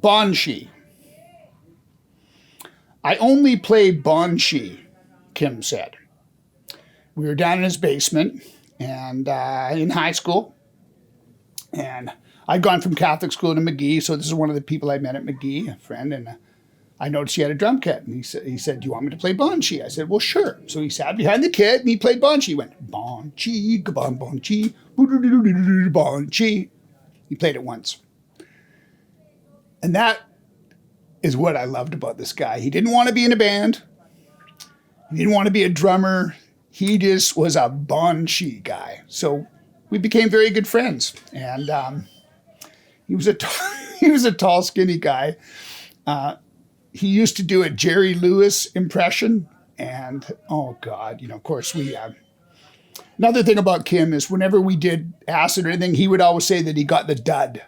Bonshee. I only play Bonshee, Kim said. We were down in his basement and in high school. And I'd gone from Catholic school to McGee, so this is one of the people I met at McGee, a friend, and I noticed he had a drum kit. And he said, do you want me to play Bonshee? I said, well, sure. So he sat behind the kit and he played Bonshee. He went, Bonshee, gabon, Bonshee, Bonshee. He played it once. And that is what I loved about this guy. He didn't want to be in a band. He didn't want to be a drummer. He just was a Bonshee guy. So we became very good friends. And he was a tall, skinny guy. He used to do a Jerry Lewis impression. And, oh, God, of course, another thing about Kim is whenever we did acid or anything, he would always say that he got the dud.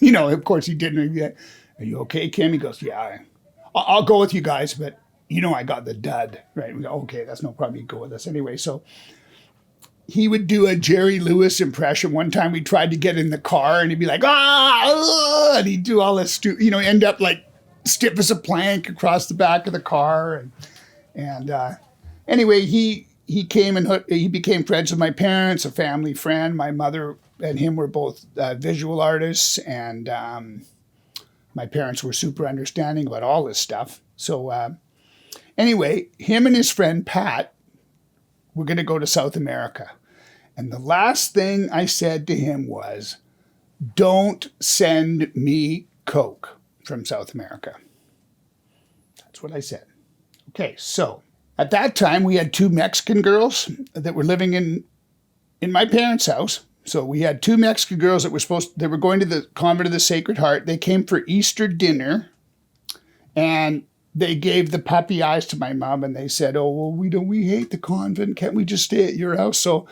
Of course, he didn't. Are you okay, Kim? He goes, yeah, I'll go with you guys, but I got the dud, right? We go, okay, that's no problem. You go with us anyway. So he would do a Jerry Lewis impression. One time we tried to get in the car and he'd be like, and he'd do all this, end up like stiff as a plank across the back of the car. And anyway, he came and he became friends with my parents, a family friend. My mother and him were both visual artists, and my parents were super understanding about all this stuff. So anyway, him and his friend Pat were going to go to South America. And the last thing I said to him was, don't send me Coke from South America. That's what I said. Okay, so at that time, we had two Mexican girls that were living in my parents' house. So we had two Mexican girls that they were going to the Convent of the Sacred Heart. They came for Easter dinner, and they gave the puppy eyes to my mom, and they said, oh, well, we hate the convent. Can't we just stay at your house? So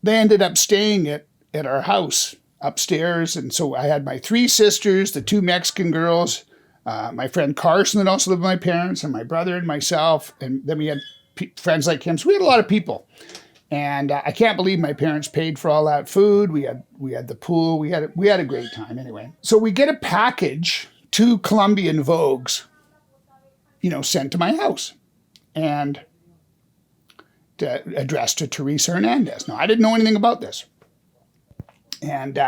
they ended up staying at our house upstairs. And so I had my three sisters, the two Mexican girls, my friend Carson that also lived with my parents, and my brother and myself. And then we had friends like him. So we had a lot of people. And I can't believe my parents paid for all that food. We had the pool. We had a great time anyway. So we get a package, 2 Colombian Vogues, sent to my house, and addressed to Teresa Hernandez. Now, I didn't know anything about this. And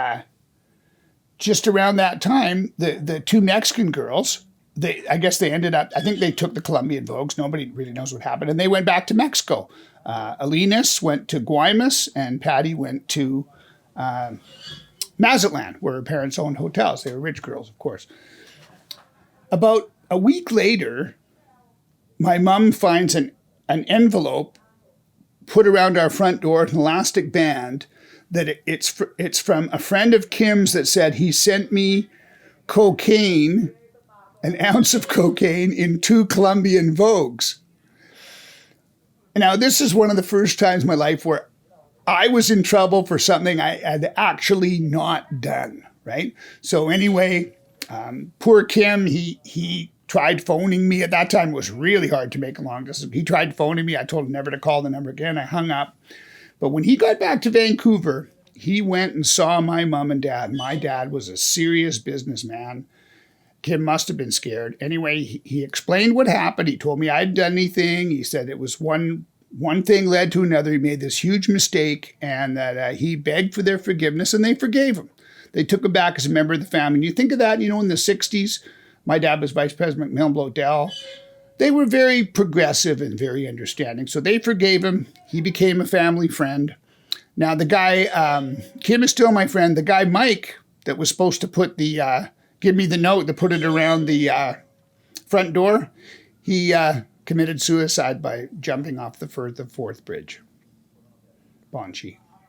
just around that time, the two Mexican girls, I think they took the Colombian Vogues. Nobody really knows what happened. And they went back to Mexico. Alinas went to Guaymas, and Patty went to Mazatlan, where her parents owned hotels. They were rich girls, of course. About a week later, my mom finds an envelope put around our front door, an elastic band, that it's from a friend of Kim's that said he sent me cocaine, an ounce of cocaine in 2 Colombian Vogues. Now, this is one of the first times in my life where I was in trouble for something I had actually not done, right? So anyway, poor Kim, he tried phoning me. At that time, it was really hard to make a long distance. He tried phoning me. I told him never to call the number again. I hung up. But when he got back to Vancouver, he went and saw my mom and dad. My dad was a serious businessman. Kim must have been scared. Anyway, he explained what happened. He told me I hadn't done anything. He said it was one thing led to another. He made this huge mistake, and that he begged for their forgiveness, and they forgave him. They took him back as a member of the family. And you think of that, in the 60s, my dad was Vice President McMillan Bloedel. They were very progressive and very understanding. So they forgave him. He became a family friend. Now, the guy, Kim is still my friend. The guy, Mike, that was supposed to put give me the note to put it around the front door, he committed suicide by jumping off the Firth of Forth Bridge. Bonshee.